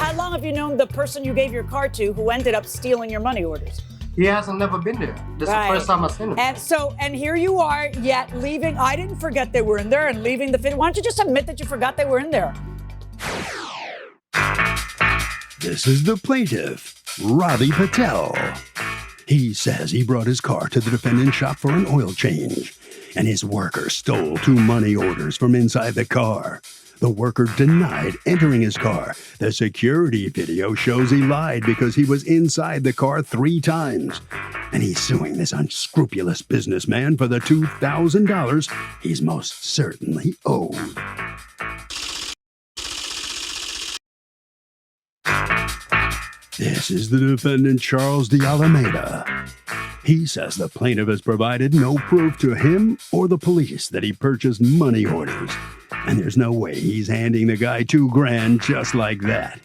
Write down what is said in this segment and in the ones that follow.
how long have you known the person you gave your car to who ended up stealing your money orders? He hasn't never been there. This is the first time I've seen him. And here you are, yet leaving. I didn't forget they were in there and leaving the. Why don't you just admit that you forgot they were in there? This is the plaintiff, Ravi Patel. He says he brought his car to the defendant's shop for an oil change, and his worker stole 2 money orders from inside the car. The worker denied entering his car. The security video shows he lied because he was inside the car 3 times. And he's suing this unscrupulous businessman for the $2,000 he's most certainly owed. This is the defendant, Charles de Alameda. He says the plaintiff has provided no proof to him or the police that he purchased money orders. And there's no way he's handing the guy $2,000 just like that.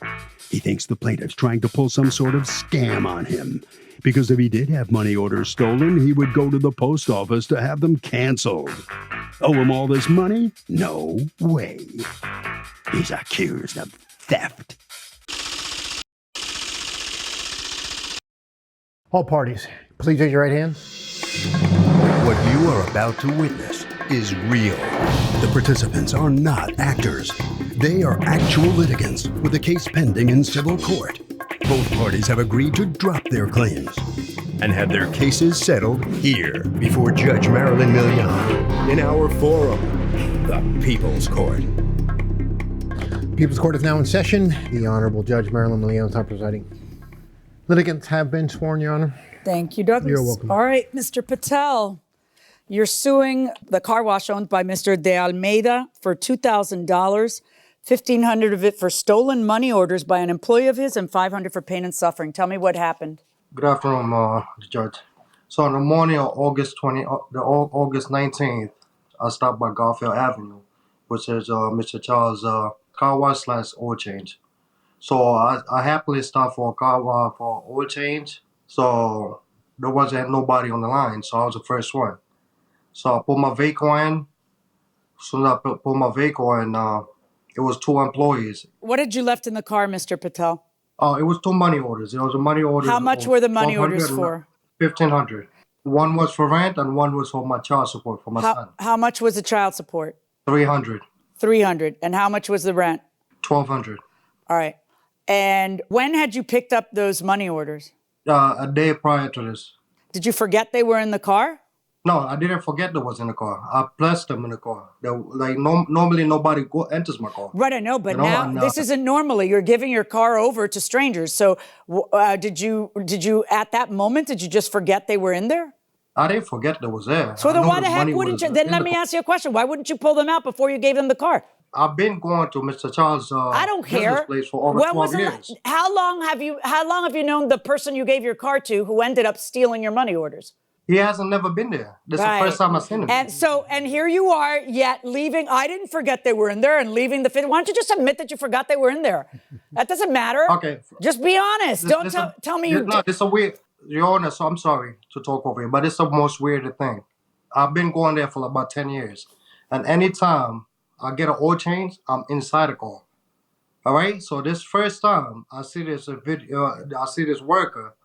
He thinks the plaintiff's trying to pull some sort of scam on him. Because if he did have money orders stolen, he would go to the post office to have them canceled. Owe him all this money? No way. He's accused of theft. All parties, please raise your right hand. What you are about to witness is real. The participants are not actors. They are actual litigants with a case pending in civil court. Both parties have agreed to drop their claims and have their cases settled here before Judge Marilyn Milian in our forum, the People's Court. People's Court is now in session. The Honorable Judge Marilyn Milian is presiding. Litigants have been sworn, Your Honor. Thank you, Douglas. You're welcome. All right, Mr. Patel, you're suing the car wash owned by Mr. De Almeida for $2,000, $1,500 of it for stolen money orders by an employee of his, and $500 for pain and suffering. Tell me what happened. Good afternoon, Judge. So on the morning of August 19th, I stopped by Garfield Avenue, which is Mr. Charles' car wash / oil change. So I happily stopped for a car for oil change. So there wasn't nobody on the line, so I was the first one. So I put my vehicle in. As soon as I put my vehicle in, it was 2 employees. What had you left in the car, Mr. Patel? Oh, it was 2 money orders. It was a money order. How much were the money orders for? $1,500. One was for rent and one was for my child support for my son. How much was the child support? $300. $300. And how much was the rent? $1,200. All right. And when had you picked up those money orders? A day prior to this. Did you forget they were in the car? No, I didn't forget they was in the car. I placed them in the car. Normally nobody enters my car. Right, I know, but now this isn't normally. You're giving your car over to strangers. So did you at that moment, did you just forget they were in there? I didn't forget they was there. So then why the heck wouldn't you? Then let me ask you a question. Why wouldn't you pull them out before you gave them the car? I've been going to Mr. Charles' I don't care. place for over 12 years. How long have you known the person you gave your car to who ended up stealing your money orders? He hasn't never been there. This is the first time I've seen him. And here you are, yet leaving. I didn't forget they were in there and leaving the. Why don't you just admit that you forgot they were in there? That doesn't matter. Okay. Just be honest. Don't tell me you. No, this is a weird. Your Honor, so I'm sorry to talk over you, but it's the most weird thing. I've been going there for about 10 years, and anytime I get an oil change, I'm inside the car. All right. So this first time I see this video, I see this worker.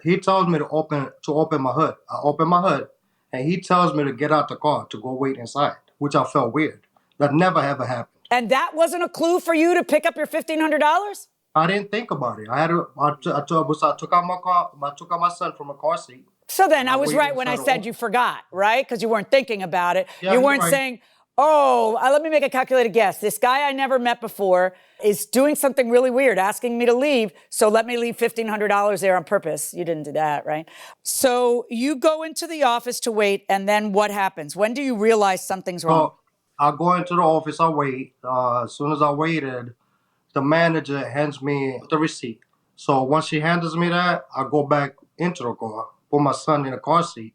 He tells me to open my hood. I open my hood, and he tells me to get out the car to go wait inside, which I felt weird. That never ever happened. And that wasn't a clue for you to pick up your $1,500? I didn't think about it. I took out my car. I took out my son from a car seat. So then I was right when I said you forgot, right? Because you weren't thinking about it. Yeah, you weren't right. saying, oh, let me make a calculated guess. This guy I never met before is doing something really weird, asking me to leave, so let me leave $1,500 there on purpose. You didn't do that, right? So you go into the office to wait, and then what happens? When do you realize something's wrong? I go into the office, I wait. As soon as I waited, the manager hands me the receipt. So once she hands me that, I go back into the car, put my son in the car seat,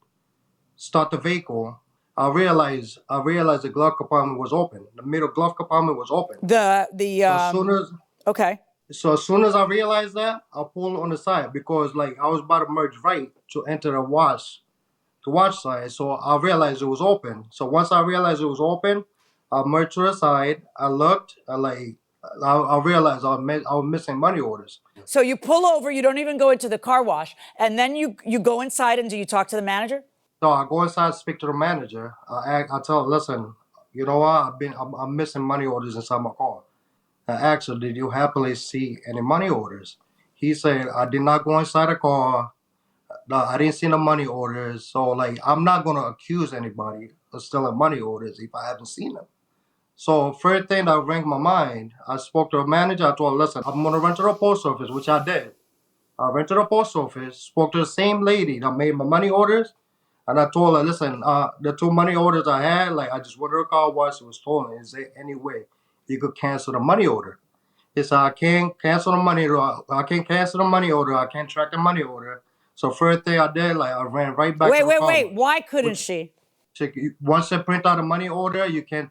start the vehicle. I realized the glove compartment was open. The middle glove compartment was open. So as soon as I realized that, I pulled on the side because I was about to merge right to enter the wash side. So I realized it was open. So once I realized it was open, I merged to the side. I looked, I realized I was missing money orders. So you pull over, you don't even go into the car wash, and then you go inside and do you talk to the manager? So I go inside, speak to the manager. I tell him, listen, you know what? I'm missing money orders inside my car. I asked him, did you happily see any money orders? He said, I did not go inside the car. No, I didn't see no money orders. So, like, I'm not going to accuse anybody of stealing money orders if I haven't seen them. So, first thing that rang my mind, I spoke to a manager. I told her, listen, I'm going to run to the post office, which I did. I went to the post office, spoke to the same lady that made my money orders. And I told her, listen, the 2 money orders I had, like, I just went to the car wash. It was stolen. Is there any way you could cancel the money order? He said, I can't cancel the money order. I can't cancel the money order. I can't track the money order. So first thing I did, like, I ran right back to the car. Wait. Why couldn't she? Once you print out a money order, you can't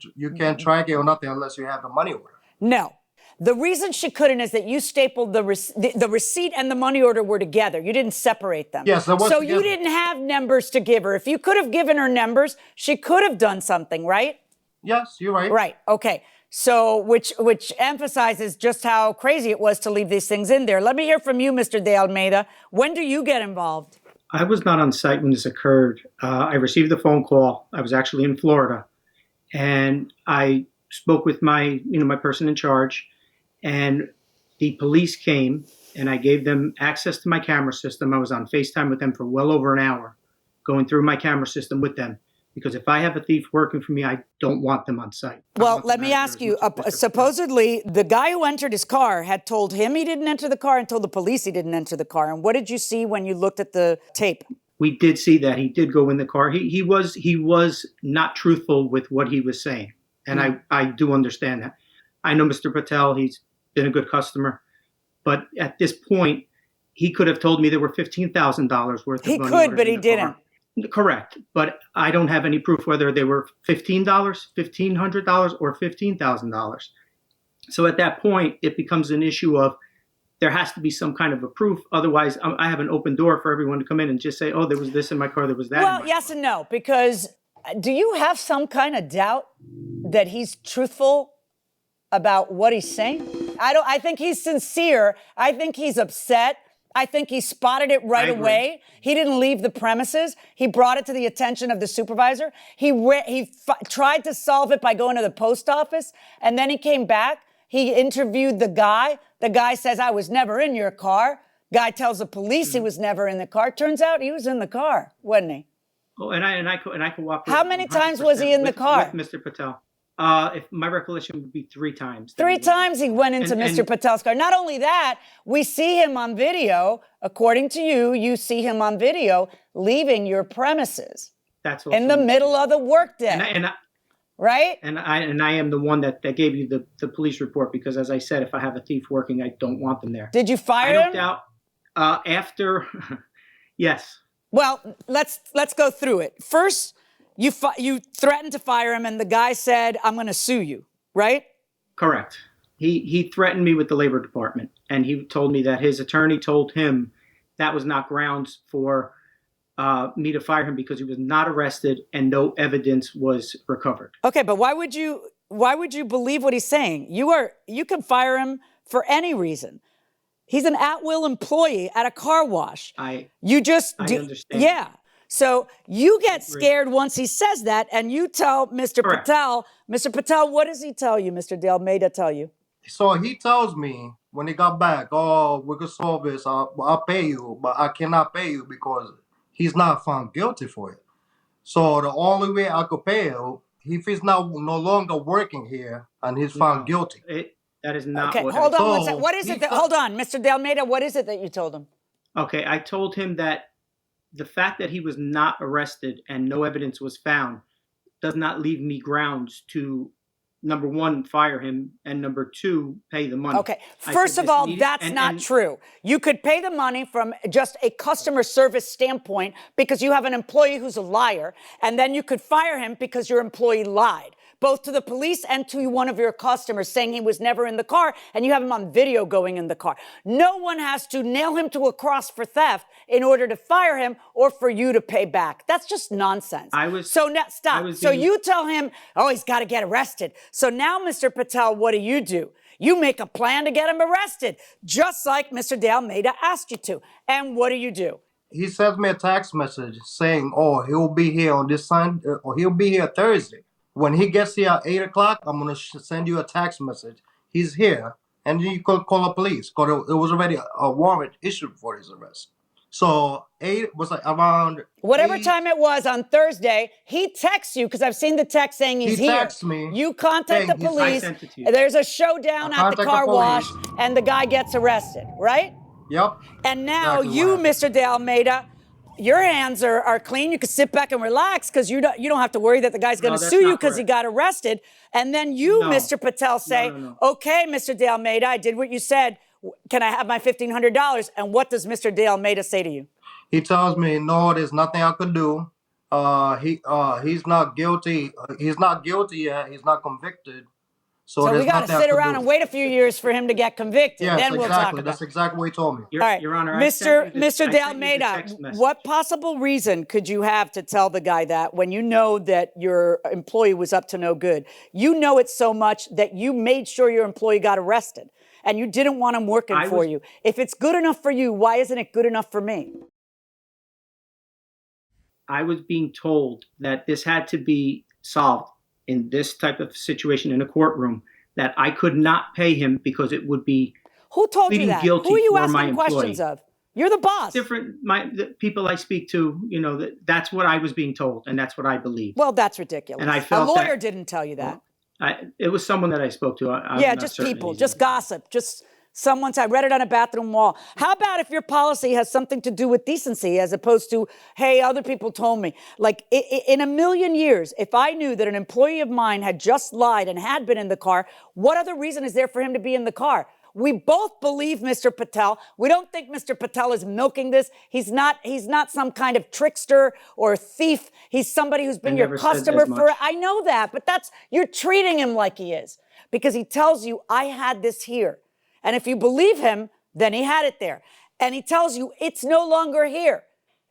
track it or nothing unless you have the money order. No. The reason she couldn't is that you stapled the receipt and the money order were together. You didn't separate them. Yes, that was so together. You didn't have numbers to give her. If you could have given her numbers, she could have done something, right? Yes, you're right. Right. Okay. So, which emphasizes just how crazy it was to leave these things in there. Let me hear from you, Mr. De Almeida. When do you get involved? I was not on site when this occurred. I received the phone call. I was actually in Florida, and I spoke with my person in charge, and the police came, and I gave them access to my camera system. I was on FaceTime with them for well over an hour, going through my camera system with them. Because if I have a thief working for me, I don't want them on site. Well, let me ask you, supposedly the guy who entered his car had told him he didn't enter the car and told the police he didn't enter the car. And what did you see when you looked at the tape? We did see that he did go in the car. He was not truthful with what he was saying. And I do understand that. I know Mr. Patel, he's been a good customer. But at this point, he could have told me there were $15,000 worth of money. He could, but he didn't. Correct, but I don't have any proof whether they were $15, $1,500, or $15,000. So at that point, it becomes an issue of there has to be some kind of a proof. Otherwise, I have an open door for everyone to come in and just say, oh, there was this in my car, there was that. Well, yes and no, because do you have some kind of doubt that he's truthful about what he's saying? I think he's sincere. I think he's upset. I think he spotted it right away. He didn't leave the premises. He brought it to the attention of the supervisor. He tried to solve it by going to the post office, and then he came back. He interviewed the guy. The guy says, I was never in your car. Guy tells the police he was never in the car. Turns out he was in the car, wasn't he? Oh, and I cooperate. How many times was he in the car? With Mr. Patel. If my recollection would be 3 times. 3 times he went into Mr. Patel's car. Not only that, we see him on video. According to you, you see him on video leaving your premises. That's also in the middle of the workday. Right? And I am the one that gave you the police report because, as I said, if I have a thief working, I don't want them there. Did you fire him? I don't doubt. After, yes. Well, let's go through it. First, you threatened to fire him, and the guy said, I'm going to sue you, right? Correct. He threatened me with the labor department, and he told me that his attorney told him that was not grounds for me to fire him because he was not arrested and no evidence was recovered. Okay, but why would you believe what he's saying? You can fire him for any reason. He's an at-will employee at a car wash. I understand. Yeah. So you get scared once he says that, and you tell Mr. Correct. Patel, Mr. Patel, what does he tell you, Mr. De Almeida tell you? So he tells me when he got back, oh, we could solve this. I'll pay you, but I cannot pay you because he's not found guilty for it. So the only way I could pay him, if he's no longer working here and he's found guilty. That is not okay, what hold on one So second. What is it hold on, Mr. De Almeida, what is it that you told him? Okay, I told him that the fact that he was not arrested and no evidence was found does not leave me grounds to, number 1, fire him, and number 2, pay the money. Okay, first of all, that's not true. You could pay the money from just a customer service standpoint because you have an employee who's a liar, and then you could fire him because your employee lied, both to the police and to one of your customers saying he was never in the car, and you have him on video going in the car. No one has to nail him to a cross for theft in order to fire him or for you to pay back. That's just nonsense. So now, stop. So you tell him, oh, he's got to get arrested. So now, Mr. Patel, what do? You make a plan to get him arrested, just like Mr. De Almeida asked you to. And what do? He sends me a text message saying, "Oh, he'll be here on this Sunday, or he'll be here Thursday. When he gets here at 8 o'clock, I'm gonna send you a text message. He's here, and you could call the police because it was already a warrant issued for his arrest." So 8 was like around Whatever 8, time it was on Thursday, he texts you, because I've seen the text saying he's He here. texts me You contact saying the he's- I police. sent it to you. There's a showdown I at the contact the car wash, police. and the guy gets arrested, right? Yep. And now Exactly you, what happened. Mr. De Almeida, your hands are clean. You can sit back and relax because you don't have to worry that the guy's going No, to that's sue you not because he correct. got arrested. And then you, No. Mr. Patel, say, No. okay, Mr. De Almeida, I did what you said. Can I have my $1,500? And what does Mr. De Almeida say to you? He tells me, "No, there's nothing I could do. He's not guilty. He's not guilty yet. He's not convicted. So So there's we got to nothing I sit could around do." and wait a few years for him to get convicted. Yes, Then we'll talk exactly. about That's it. exactly what he told me. Your, All right, Your Honor, Mr. I De sent you the Almeida, text message. what possible reason could you have to tell the guy that when you know that your employee was up to no good? You know it so much that you made sure your employee got arrested and you didn't want him working for you. If it's good enough for you, why isn't it good enough for me? I was being told that this had to be solved in this type of situation in a courtroom, that I could not pay him because it would be Who told you pleading that? guilty Who are you for my asking questions employee. of? You're the boss. The people I speak to, that's what I was being told, and that's what I believe. Well, that's ridiculous. And I A felt lawyer that- didn't tell you that. It was someone that I spoke to. I'm Yeah, not just certain people, he's- just gossip, just I read it on a bathroom wall. How about if your policy has something to do with decency as opposed to, hey, other people told me? Like in a million years, if I knew that an employee of mine had just lied and had been in the car, what other reason is there for him to be in the car? We both believe Mr. Patel. We don't think Mr. Patel is milking this. He's not some kind of trickster or thief. He's somebody who's been your never said customer as much. I know that, but you're treating him like he is because he tells you, I had this here. And if you believe him, then he had it there. And he tells you it's no longer here.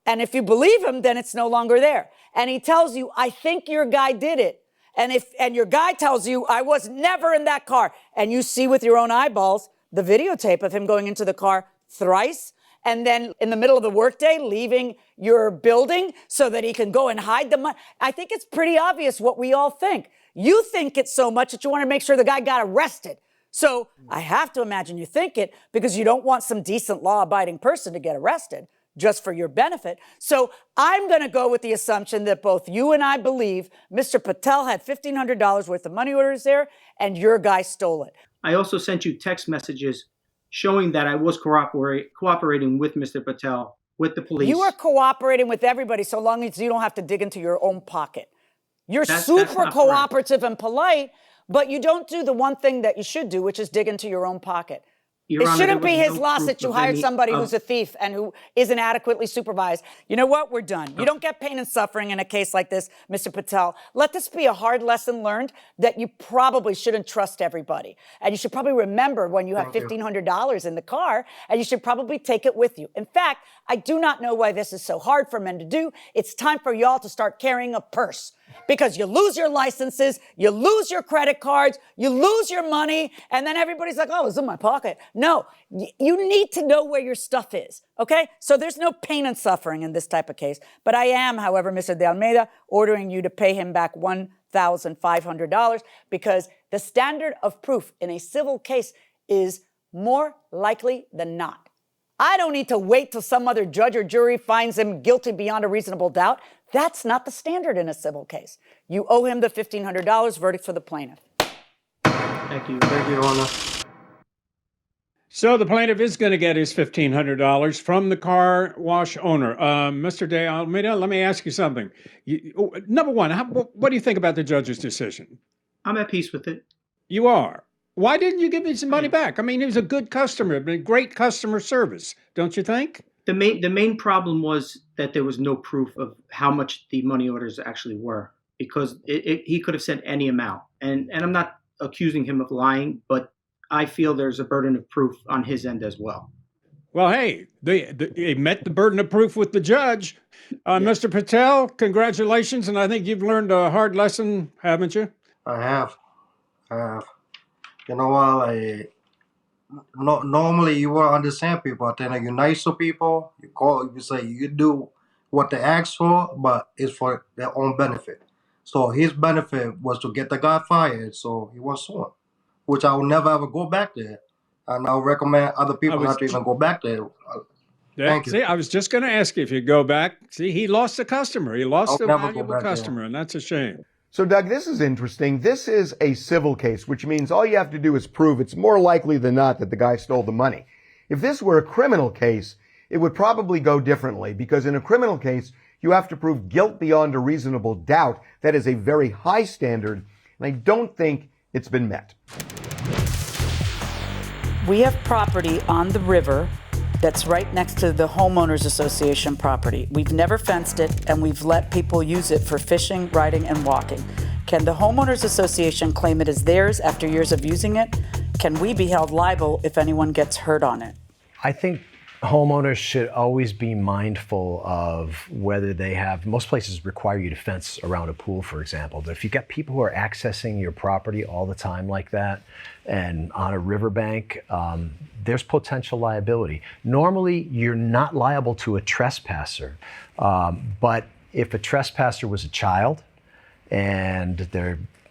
And if you believe him, then it's no longer there. And he tells you, I think your guy did it. And your guy tells you, I was never in that car. And you see with your own eyeballs the videotape of him going into the car thrice, and then in the middle of the workday, leaving your building so that he can go and hide the money. I think it's pretty obvious what we all think. You think it so much that you want to make sure the guy got arrested. So I have to imagine you think it because you don't want some decent law-abiding person to get arrested just for your benefit. So I'm going to go with the assumption that both you and I believe Mr. Patel had $1,500 worth of money orders there and your guy stole it. I also sent you text messages showing that I was cooperating with Mr. Patel, with the police. You are cooperating with everybody so long as you don't have to dig into your own pocket. You're That's super not cooperative and polite, but you don't do the one thing that you should do, which is dig into your own pocket. Your It Honor, shouldn't there be was his no loss proof that you of hired any somebody of- who's a thief and who isn't adequately supervised. You know what? We're done. You don't get pain and suffering in a case like this, Mr. Patel. Let this be a hard lesson learned that you probably shouldn't trust everybody. And you should probably remember when you have $1,500 in the car, and you should probably take it with you. In fact, I do not know why this is so hard for men to do. It's time for y'all to start carrying a purse. Because you lose your licenses, you lose your credit cards, you lose your money, and then everybody's like, oh, it's in my pocket. No, you need to know where your stuff is, okay? So there's no pain and suffering in this type of case. But I am, however, Mr. De Almeida, ordering you to pay him back $1,500 because the standard of proof in a civil case is more likely than not. I don't need to wait till some other judge or jury finds him guilty beyond a reasonable doubt. That's not the standard in a civil case. You owe him the $1,500, verdict for the plaintiff. Thank you. Thank you, Your Honor. So the plaintiff is going to get his $1,500 from the car wash owner. Mr. De Almeida, let me ask you something. Number one, what do you think about the judge's decision? I'm at peace with it. You are. Why didn't you give me some money back? I mean, he was a good customer, great customer service, don't you think? The main problem was that there was no proof of how much the money orders actually were, because he could have said any amount. And I'm not accusing him of lying, but I feel there's a burden of proof on his end as well. Well, hey, they met the burden of proof with the judge. Mr. Patel, congratulations, and I think you've learned a hard lesson, haven't you? I have. You know what? Like, no, normally you will understand people. Then you're nice to people. You call, you say you do what they ask for, but it's for their own benefit. So his benefit was to get the guy fired, so he was suing, which I will never ever go back there, and I would recommend other I people was not to even go back there. Yeah, Thank you. see, I was just going to ask you if you go back. See, he lost a customer. He lost I'll a never go valuable back there. customer, and that's a shame. So, Doug, this is interesting. This is a civil case, which means all you have to do is prove it's more likely than not that the guy stole the money. If this were a criminal case, it would probably go differently, because in a criminal case, you have to prove guilt beyond a reasonable doubt. That is a very high standard, and I don't think it's been met. We have property on the river that's right next to the homeowners association property. We've never fenced it, and we've let people use it for fishing, riding, and walking. Can the homeowners association claim it as theirs after years of using it? Can we be held liable if anyone gets hurt on it? I think homeowners should always be mindful of whether they have, most places require you to fence around a pool, for example. But if you've got people who are accessing your property all the time like that and on a riverbank, there's potential liability. Normally, you're not liable to a trespasser. But if a trespasser was a child and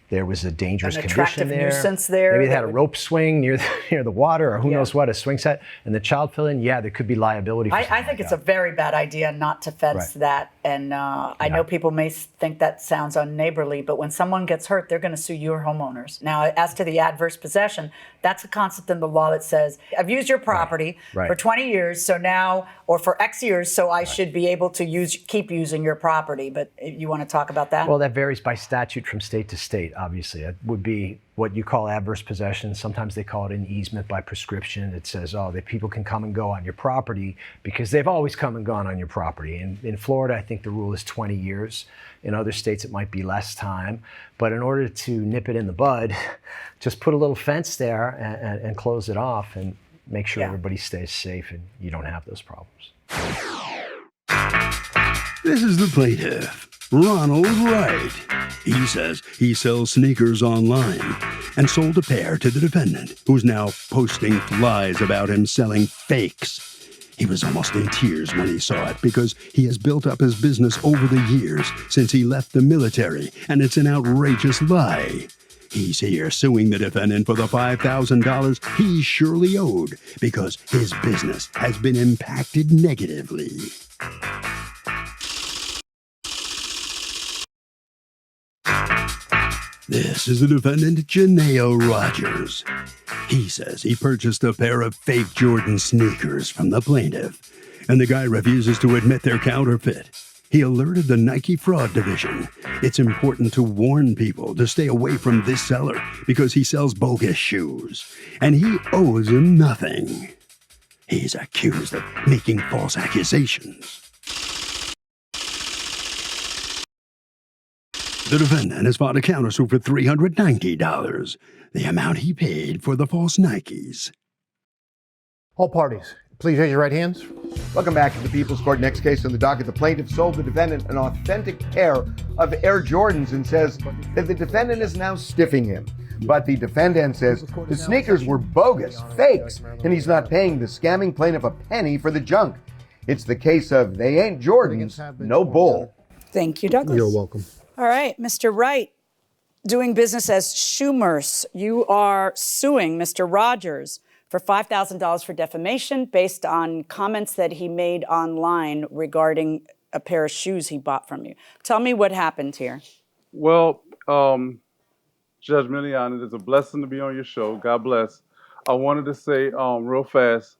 there was a dangerous An condition attractive there. nuisance there Maybe they that had a would- rope swing near the water, or who Yeah. knows what, a swing set, and the child fell in. Yeah, there could be liability. For I something think like it's a that. very bad idea not to fence Right. that. And I know people may think that sounds unneighborly, but when someone gets hurt, they're going to sue your homeowners. Now, as to the adverse possession, that's a concept in the law that says, I've used your property Right. for 20 years, so now, or for X years, so I should be able to keep using your property. But you want to talk about that? Well, that varies by statute from state to state, obviously. It would be what you call adverse possession. Sometimes they call it an easement by prescription. It says, that people can come and go on your property because they've always come and gone on your property. In Florida, I think the rule is 20 years. In other states, it might be less time. But in order to nip it in the bud, just put a little fence there and close it off and make sure everybody stays safe and you don't have those problems. This is the plaintiff, Ronald Wright. He says he sells sneakers online and sold a pair to the defendant, who's now posting lies about him selling fakes. He was almost in tears when he saw it because he has built up his business over the years since he left the military, and it's an outrageous lie. He's here suing the defendant for the $5,000 he surely owed because his business has been impacted negatively. This is the defendant, Janeo Rogers. He says he purchased a pair of fake Jordan sneakers from the plaintiff, and the guy refuses to admit they're counterfeit. He alerted the Nike fraud division. It's important to warn people to stay away from this seller because he sells bogus shoes, and he owes him nothing. He's accused of making false accusations. The defendant has filed a countersuit for $390, the amount he paid for the false Nikes. All parties, please raise your right hands. Welcome back to the People's Court. Next case on the docket. The plaintiff sold the defendant an authentic pair of Air Jordans and says that the defendant is now stiffing him. But the defendant says the sneakers were bogus, fakes, and he's not paying the scamming plaintiff a penny for the junk. It's the case of they ain't Jordans, no bull. Thank you, Douglas. You're welcome. All right, Mr. Wright, doing business as Schumers, you are suing Mr. Rogers for $5,000 for defamation based on comments that he made online regarding a pair of shoes he bought from you. Tell me what happened here. Well, Judge Milian, it is a blessing to be on your show. God bless. I wanted to say real fast,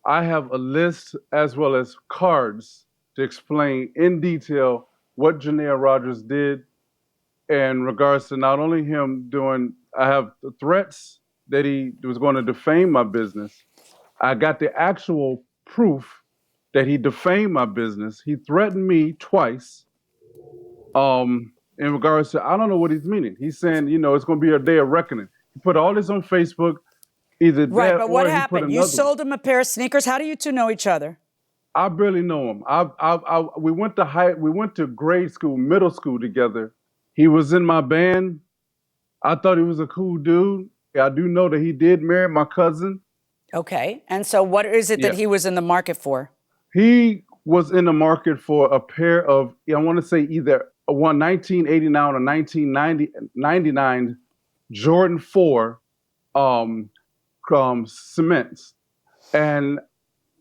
I have a list as well as cards to explain in detail what Janelle Rogers did in regards to not only him doing, I have the threats that he was going to defame my business. I got the actual proof that he defamed my business. He threatened me twice in regards to, I don't know what he's meaning. He's saying, it's going to be a day of reckoning. He put all this on Facebook, either Right, that but or what he put happened? You another sold him a pair of sneakers. How do you two know each other? I barely know him. We went to grade school, middle school together. He was in my band. I thought he was a cool dude, I do know that he did marry my cousin. Okay. And so what is it that he was in the market for? He was in the market for a pair of, I want to say either a 1989 or 1999 Jordan 4 cements. And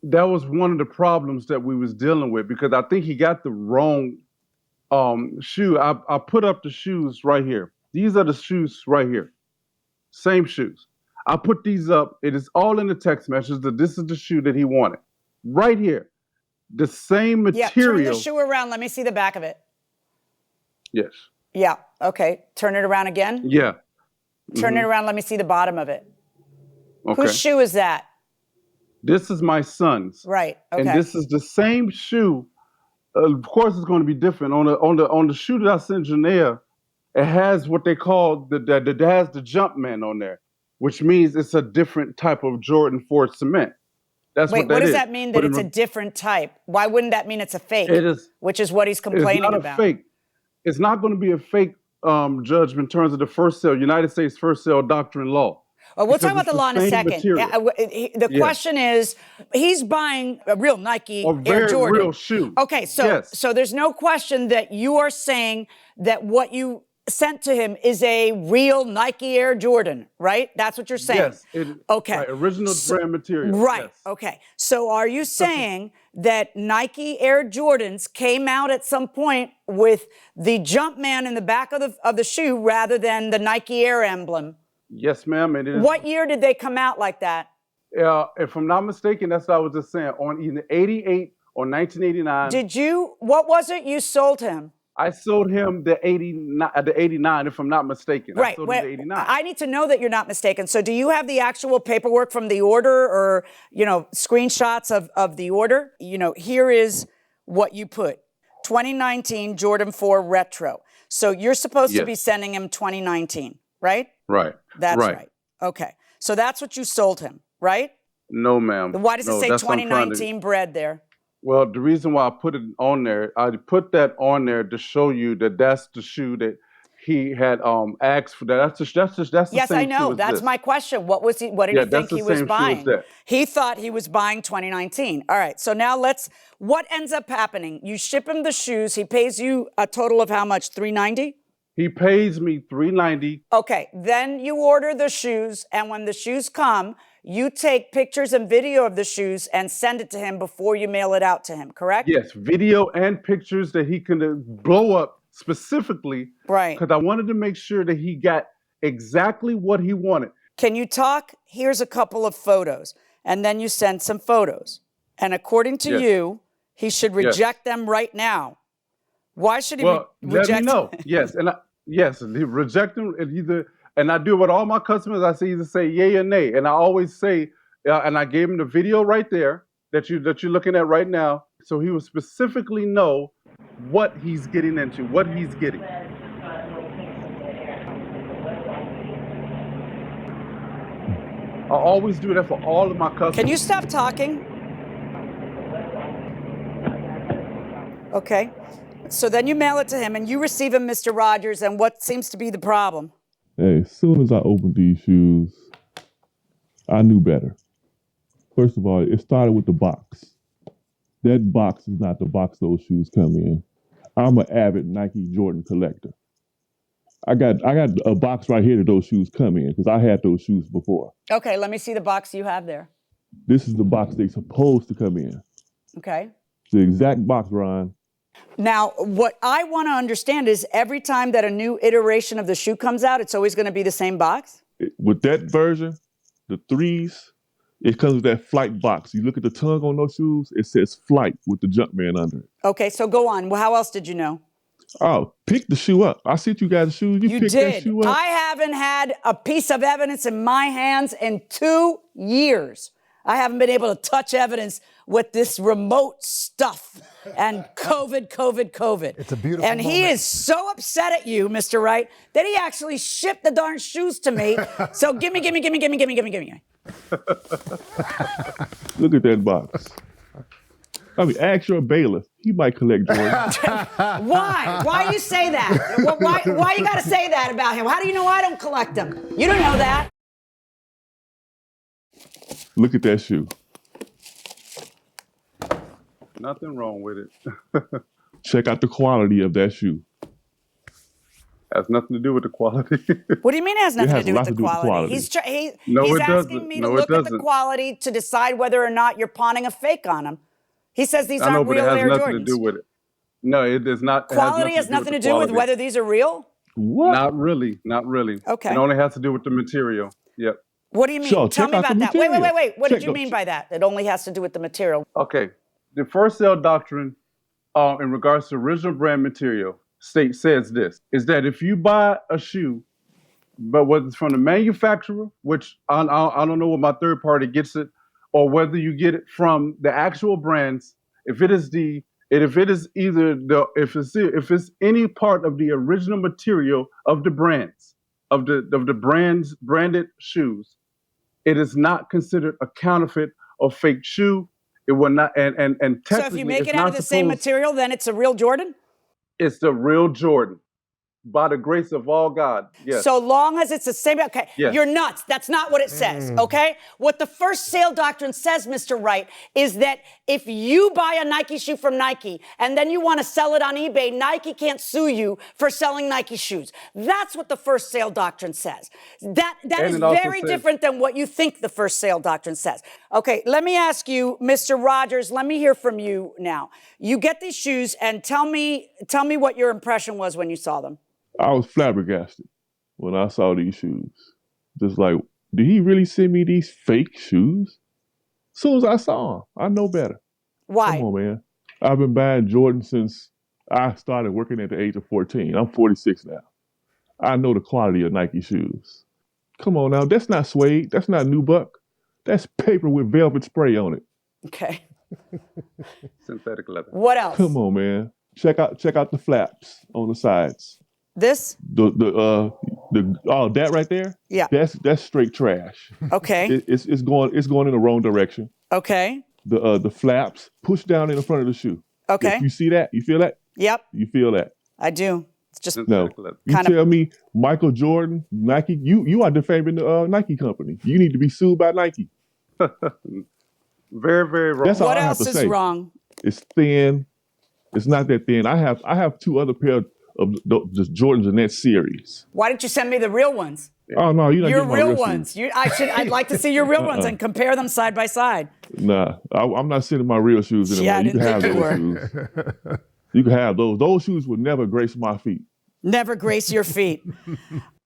that was one of the problems that we was dealing with, because I think he got the wrong shoe. I put up the shoes right here. These are the shoes right here. Same shoes. I put these up. It is all in the text message that this is the shoe that he wanted. Right here. The same material. Yeah, turn the shoe around. Let me see the back of it. Yes. Yeah. Okay. Turn it around again. Yeah. Turn it around. Let me see the bottom of it. Okay. Whose shoe is that? This is my son's. Right. Okay. And this is the same shoe. Of course, it's going to be different. On the shoe that I sent Janaea, it has what they call that has the Jumpman on there, which means it's a different type of Jordan 4 cement. That's Wait, what does is. that mean that it's a different type? Why wouldn't that mean it's a fake? It is. Which is what he's complaining It's not about. a fake. It's not going to be a fake judgment in terms of the first sale, United States first sale doctrine law. Well, we'll talk about the law in a second. Material. The question is, he's buying a real Nike A Air very Jordan. real shoe. Okay, so there's no question that you are saying that what you sent to him is a real Nike Air Jordan, right? That's what you're saying. Yes. Okay. Right, original brand material. Right. Yes. Okay. So are you saying that Nike Air Jordans came out at some point with the Jumpman in the back of the shoe rather than the Nike Air emblem? Yes, ma'am. It is. What year did they come out like that? If I'm not mistaken, that's what I was just saying. On either 88 or 1989. What was it you sold him? I sold him the 89, if I'm not mistaken. Right. I sold him the 89. I need to know that you're not mistaken. So do you have the actual paperwork from the order or, screenshots of the order? Here is what you put. 2019 Jordan 4 Retro. So you're supposed to be sending him 2019, right? Right. That's right. Okay. So that's what you sold him, right? No, ma'am. Why does it say 2019 bread there? Well, the reason why I put it on there, I put that on there to show you that that's the shoe that he had asked for. That's the yes, same I know. shoe as That's this. my question. What did he think he was buying? He thought he was buying 2019. All right. So now what ends up happening? You ship him the shoes. He pays you a total of how much? $390? He pays me $390. Okay. Then you order the shoes. And when the shoes come, you take pictures and video of the shoes and send it to him before you mail it out to him, correct? Yes, video and pictures that he can blow up specifically. Right. Because I wanted to make sure that he got exactly what he wanted. Can you talk? Here's a couple of photos. And then you send some photos. And according to you, he should reject them right now. Why should he reject let me know. Yes, he reject them either. And I do it with all my customers. I say either say yay or nay. And I always say, and I gave him the video right there that you're looking at right now. So he will specifically know what he's getting into, what he's getting. I always do that for all of my customers. Can you stop talking? Okay. So then you mail it to him and you receive him, Mr. Rogers, and what seems to be the problem? Hey, as soon as I opened these shoes, I knew better. First of all, it started with the box. That box is not the box those shoes come in. I'm an avid Nike Jordan collector. I got a box right here that those shoes come in because I had those shoes before. Okay, let me see the box you have there. This is the box they're supposed to come in. Okay. The exact box, Ron. Now, what I want to understand is every time that a new iteration of the shoe comes out, it's always going to be the same box? With that version, the 3s, it comes with that flight box. You look at the tongue on those shoes, it says flight with the Jumpman under it. Okay, so go on. Well, how else did you know? Oh, pick the shoe up. I sent you guys the shoes. You picked did. That shoe up. I haven't had a piece of evidence in my hands in 2 years. I haven't been able to touch evidence with this remote stuff and COVID. It's a beautiful And he is so upset at you, Mr. Wright, that he actually shipped the darn shoes to me. So gimme. Look at that box. I mean, ask your bailiff. He might collect Jordans. Why? Why you say that? Why you got to say that about him? How do you know I don't collect them? You don't know that. Look at that shoe. Nothing wrong with it. Check out the quality of that shoe. Has nothing to do with the quality. What do you mean it has nothing has to a do lot with to the do with the quality? quality. No, he's it asking doesn't. me to No, it look at the doesn't. quality to decide whether or not you're pawning a fake on him. He says these I know, aren't but it real has Air nothing Jordans. to do with it. No, it is not. Quality has nothing to do with whether these are real? What? Not really. Not really. Okay. It only has to do with the material. Yep. What do you mean? Sure, Tell check me out the about that. Wait. material. What Check did you the- mean by that? It only has to do with the material. Okay. The first sale doctrine, in regards to original brand material, says this: is that if you buy a shoe, but whether it's from the manufacturer, which I don't know what my third party gets it, or whether you get it from the actual brands, if it's any part of the original material of the brands of the brands branded shoes, it is not considered a counterfeit or fake shoe. It will not, and technically, So if you make it's it out not of the same supposed- material, then it's a real Jordan? It's the real Jordan, by the grace of all God. Yes. So long as it's the same, okay, Yes. you're nuts. That's not what it says, okay? What the first sale doctrine says, Mr. Wright, is that if you buy a Nike shoe from Nike and then you want to sell it on eBay, Nike can't sue you for selling Nike shoes. That's what the first sale doctrine says. That And is it also very says- different than what you think the first sale doctrine says. Okay, let me ask you, Mr. Rogers, let me hear from you now. You get these shoes and tell me what your impression was when you saw them. I was flabbergasted when I saw these shoes. Just like, did he really send me these fake shoes? As soon as I saw them, I know better. Why? Come on, man. I've been buying Jordan since I started working at the age of 14. I'm 46 now. I know the quality of Nike shoes. Come on now, that's not suede. That's not nubuck. That's paper with velvet spray on it. Okay. Synthetic leather. What else? Come on, man. Check out the flaps on the sides. This? That right there. Yeah. That's straight trash. Okay. It's going in the wrong direction. Okay. The flaps push down in the front of the shoe. Okay. If you see that, you feel that? Yep, You feel that? I do. It's just No. Synthetic leather. You Kind of- tell me Michael Jordan, Nike, you are defaming the Nike company. You need to be sued by Nike. Very, very wrong. That's all what I have else to is say. wrong? It's thin. It's not that thin. I have two other pair of just Jordans in that series. Why didn't you send me the real ones? Oh no, you're not Your getting my real shoes. ones. I'd like to see your real ones and compare them side by side. Nah, I'm not sending my real shoes anymore. Yeah, I You can didn't have think you those shoes. You can have those. Those shoes would never grace my feet. Never grace your feet.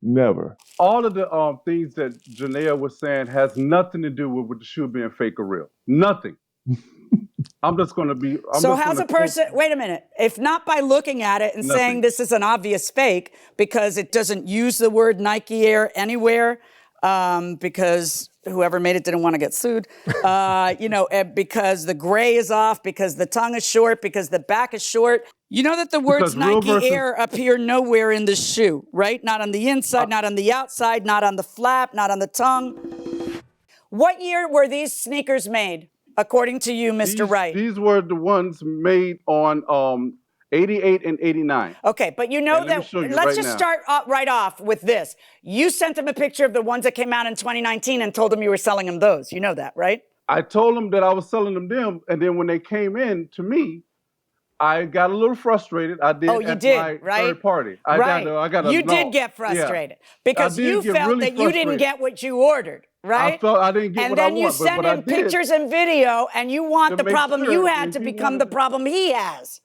Never. All of the things that Janelle was saying has nothing to do with the shoe being fake or real. Nothing. I'm just going to be. So how's a person, wait a minute, if not by looking at it and Nothing. saying this is an obvious fake because it doesn't use the word Nike Air anywhere, because whoever made it didn't want to get sued, because the gray is off, because the tongue is short, because the back is short. You know that the words Because real Nike versus- Air appear nowhere in the shoe, right? Not on the inside, not on the outside, not on the flap, not on the tongue. What year were these sneakers made, according to you, Mr. Wright? These were the ones made on 88 and 89. Okay, but you know And let me that, show you let's right just now. start right off with this. You sent him a picture of the ones that came out in 2019 and told him you were selling him those. You know that, right? I told them that I was selling them, and then when they came in to me, I got a little frustrated. I did. Oh, you at did, my right? Third party. You did get frustrated because I did you get felt really that you didn't frustrated. get what you ordered, right? I felt I didn't get and what then I you want, sent but I him did. pictures and video, and you want To the make problem sure you had that to he become wanted the to- problem he has.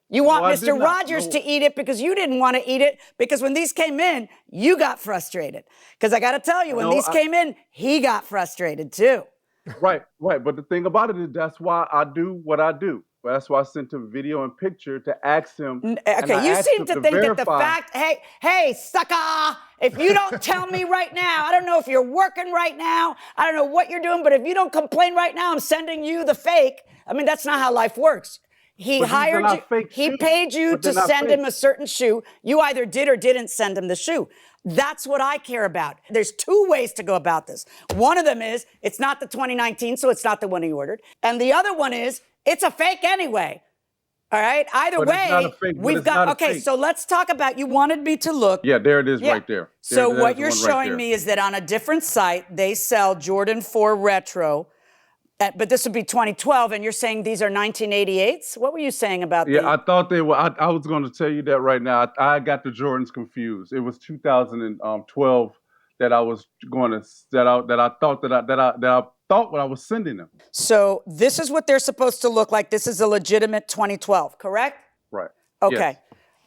You want No, I Mr. did not. Rogers No. to eat it because you didn't want to eat it, because when these came in, you got frustrated. Because I got to tell you, when No, these came in, he got frustrated too. Right. But the thing about it is that's why I do what I do. That's why I sent him video and picture to ask him. and I Okay, you asked seem him to think that the verify- fact, hey, sucker, if you don't tell me right now, I don't know if you're working right now, I don't know what you're doing, but if you don't complain right now, I'm sending you the fake. I mean, that's not how life works. He But these are hired not you, fake he shoes, paid you but they're to not send fake. him a certain shoe. You either did or didn't send him the shoe. That's what I care about. There's two ways to go about this. One of them is, it's not the 2019, so it's not the one he ordered. And the other one is, it's a fake anyway. All right. Either But it's not a way, fake, but we've it's got. not a Okay, fake. so let's talk about. You wanted me to look. Yeah, there it is Yeah. right there. So There's what the you're one right showing there. me is that on a different site they sell Jordan 4 Retro, but this would be 2012, and you're saying these are 1988s. What were you saying about Yeah, the? I thought they were. I was going to tell you that right now. I got the Jordans confused. It was 2012 that I was going to that I thought that I thought what I was sending them. So this is what they're supposed to look like. This is a legitimate 2012, correct? Right. Okay. Yes.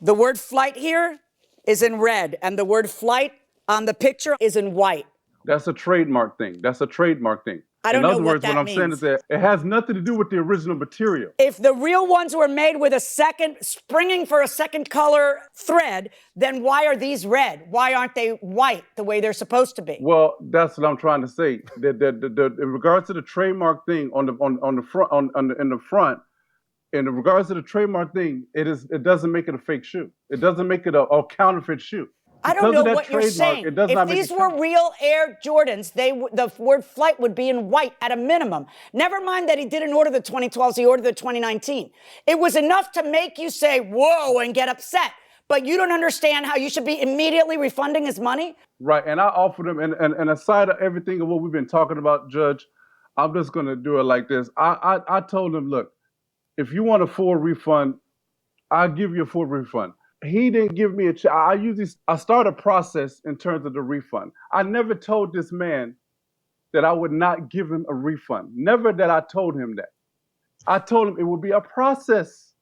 The word flight here is in red, and the word flight on the picture is in white. That's a trademark thing. That's a trademark thing. I don't In know other what words, that what I'm saying means. is that it has nothing to do with the original material. If the real ones were made with a second, springing for a second color thread, then why are these red? Why aren't they white the way they're supposed to be? Well, that's what I'm trying to say. In regards to the trademark thing on the front in the front, in regards to the trademark thing, it doesn't make it a fake shoe. It doesn't make it a counterfeit shoe. I don't Because know of that what you're trademark, saying. it does If not make these it were count. real Air Jordans, the word flight would be in white at a minimum. Never mind that he didn't order the 2012s, he ordered the 2019. It was enough to make you say, whoa, and get upset. But you don't understand how you should be immediately refunding his money? Right, and I offered him, and aside of everything of what we've been talking about, Judge, I'm just going to do it like this. I told him, look, if you want a full refund, I'll give you a full refund. He didn't give me a check. I start a process in terms of the refund. I never told this man that I would not give him a refund. Never that I told him that. I told him it would be a process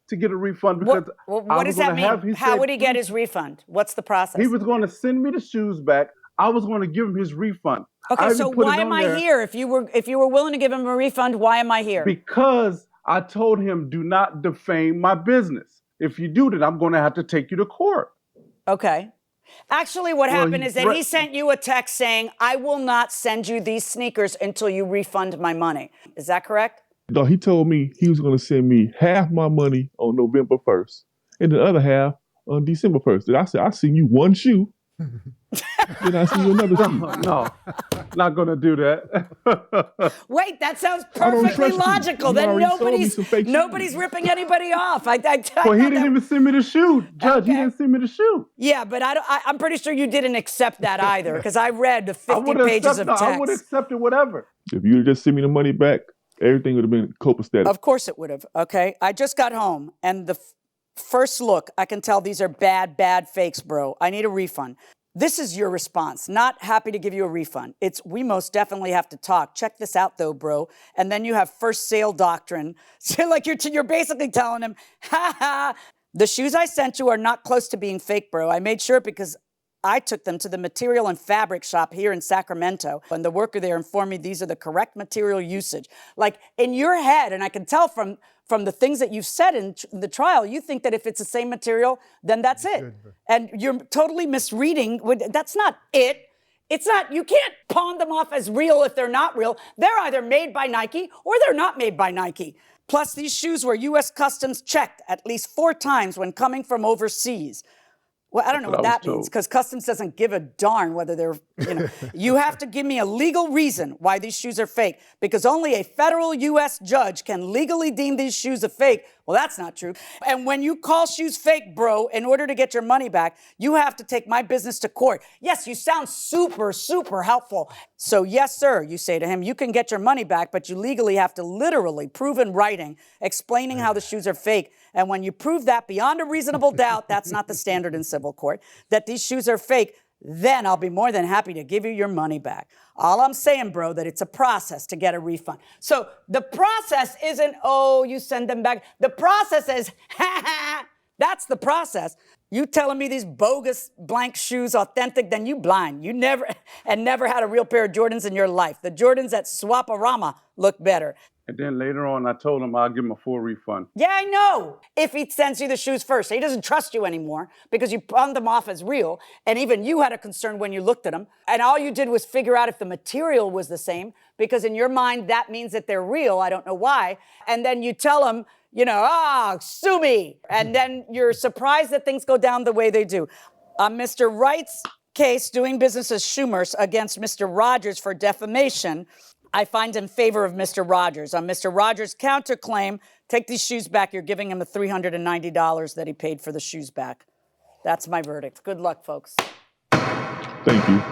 to get a refund because What does that mean? How would he get his refund? What's the process? He was going to send me the shoes back. I was going to give him his refund. Okay, so why am I here? If you were willing to give him a refund, why am I here? Because I told him, do not defame my business. If you do that, I'm going to have to take you to court. Okay. Actually, what happened is that he sent you a text saying, I will not send you these sneakers until you refund my money. Is that correct? No, he told me he was going to send me half my money on November 1st and the other half on December 1st. And I said, I send you one shoe. Then I see you another shoe. No, not going to do that. Wait, that sounds perfectly logical. Then nobody's ripping anybody off. Well, he didn't even send me the shoe, Judge. Okay. He didn't send me the shoe. Yeah, but I'm pretty sure you didn't accept that either, because I read the 50 pages of text. I would have accepted whatever. If you just sent me the money back, everything would have been copacetic. Of course it would have. Okay, I just got home, and the first look, I can tell these are bad fakes, bro. I need a refund. This is your response. Not happy to give you a refund. It's, we most definitely have to talk. Check this out though, bro. And then you have first sale doctrine. So like you're basically telling him, the shoes I sent you are not close to being fake, bro. I made sure because I took them to the material and fabric shop here in Sacramento, and the worker there informed me these are the correct material usage. Like in your head, and I can tell from the things that you've said in the trial, you think that if it's the same material, then that's it. And you're totally misreading. That's not it. It's not, you can't pawn them off as real if they're not real. They're either made by Nike or they're not made by Nike. Plus, these shoes were U.S. Customs checked at least 4 times when coming from overseas. Well, I don't know what that means, because Customs doesn't give a darn whether they're, you have to give me a legal reason why these shoes are fake, because only a federal U.S. judge can legally deem these shoes a fake. Well, that's not true. And when you call shoes fake, bro, in order to get your money back, you have to take my business to court. Yes, you sound super, super helpful. So yes, sir, you say to him, you can get your money back, but you legally have to literally prove in writing, explaining how the shoes are fake. And when you prove that beyond a reasonable doubt, that's not the standard in civil court, that these shoes are fake, then I'll be more than happy to give you your money back. All I'm saying, bro, that it's a process to get a refund. So the process isn't, oh, you send them back. The process is, that's the process. You telling me these bogus blank shoes authentic, then you blind. You never had a real pair of Jordans in your life. The Jordans at Swaparama look better. And then later on, I told him I'll give him a full refund. Yeah, I know. If he sends you the shoes first. He doesn't trust you anymore because you pawned them off as real. And even you had a concern when you looked at them. And all you did was figure out if the material was the same, because in your mind, that means that they're real. I don't know why. And then you tell him, sue me. And then you're surprised that things go down the way they do. On Mr. Wright's case, doing business as Schumer's against Mr. Rogers for defamation, I find in favor of Mr. Rogers. On Mr. Rogers' counterclaim, take these shoes back. You're giving him the $390 that he paid for the shoes back. That's my verdict. Good luck, folks. Thank you.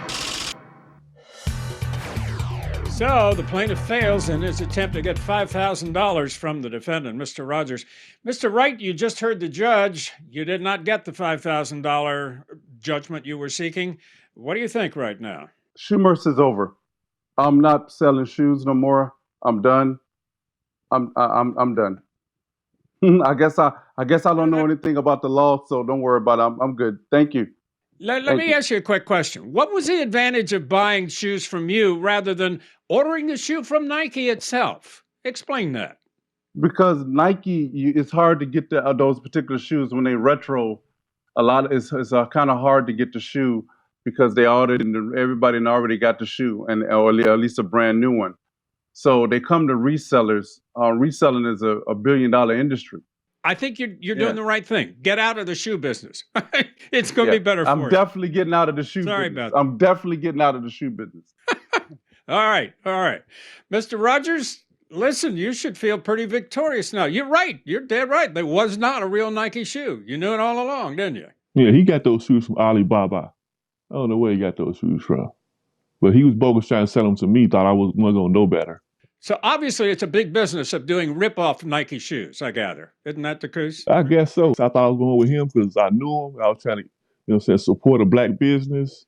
So the plaintiff fails in his attempt to get $5,000 from the defendant, Mr. Rogers. Mr. Wright, you just heard the judge. You did not get the $5,000 judgment you were seeking. What do you think right now? Shoe mercy is over. I'm not selling shoes no more. I'm done. I'm done. I guess I don't know anything about the law, so don't worry about it. I'm good. Thank you. Let me ask you a quick question. What was the advantage of buying shoes from you rather than ordering the shoe from Nike itself? Explain that. Because Nike, it's hard to get those particular shoes when they retro. It's kind of hard to get the shoe because everybody already got the shoe, or at least a brand new one. So they come to resellers. Reselling is a $1 billion industry. I think you're doing the right thing. Get out of the shoe business. It's going to be better for you. I'm definitely getting out of the shoe business. About that. I'm definitely getting out of the shoe business. All right. Mr. Rogers, listen, you should feel pretty victorious now. You're right. You're dead right. There was not a real Nike shoe. You knew it all along, didn't you? Yeah, he got those shoes from Alibaba. I don't know where he got those shoes from. But he was bogus trying to sell them to me, thought I wasn't going to know better. So obviously it's a big business of doing rip-off Nike shoes, I gather. Isn't that the case? I guess so. I thought I was going with him because I knew him. I was trying to, support a black business.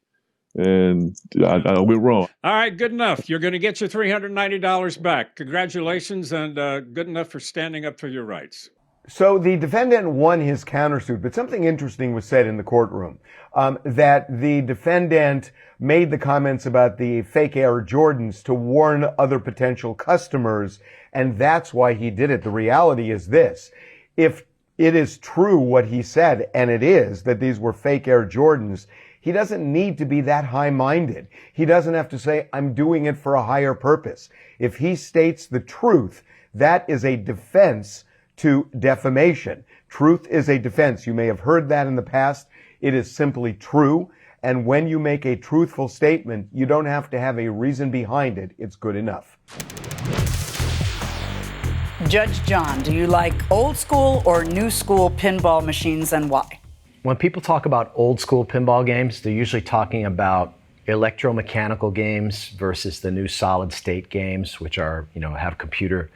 And I went wrong. All right, good enough. You're going to get your $390 back. Congratulations, and good enough for standing up for your rights. So the defendant won his countersuit, but something interesting was said in the courtroom, that the defendant made the comments about the fake Air Jordans to warn other potential customers, and that's why he did it. The reality is this. If it is true what he said, and it is, that these were fake Air Jordans, he doesn't need to be that high-minded. He doesn't have to say, I'm doing it for a higher purpose. If he states the truth, that is a defense to defamation. Truth is a defense. You may have heard that in the past. It is simply true. And when you make a truthful statement, you don't have to have a reason behind it. It's good enough. Judge John, do you like old school or new school pinball machines, and why? When people talk about old school pinball games, they're usually talking about electromechanical games versus the new solid state games, which are, have computer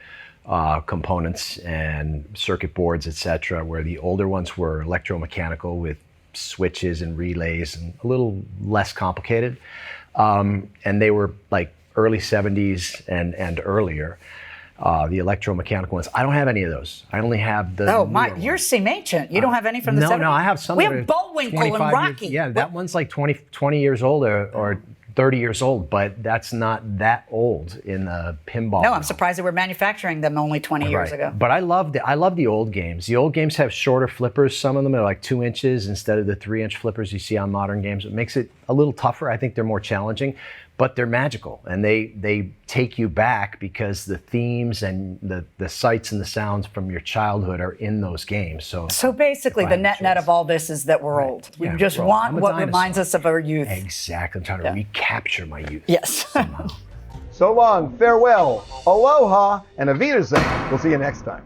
components and circuit boards, etc., where the older ones were electromechanical with switches and relays and a little less complicated. And they were like early 70s and earlier. The electromechanical ones. I don't have any of those. I only have the. Oh my! You're seem ancient. You don't have any from the 70s? No, I have some. We have Bullwinkle and Rocky. That one's like 20 years old or 30 years old, but that's not that old in the pinball. No, I'm surprised they were manufacturing them only 20 years ago. But I love the old games. The old games have shorter flippers. Some of them are like 2 inches instead of the 3-inch flippers you see on modern games. It makes it a little tougher. I think they're more challenging, but they're magical, and they take you back because the themes and the sights and the sounds from your childhood are in those games. So basically, the net of all this is that we're old. We just want what reminds us of our youth. Exactly. I'm trying to recapture my youth. Yes. So long, farewell, aloha, and auf Wiedersehen. We'll see you next time.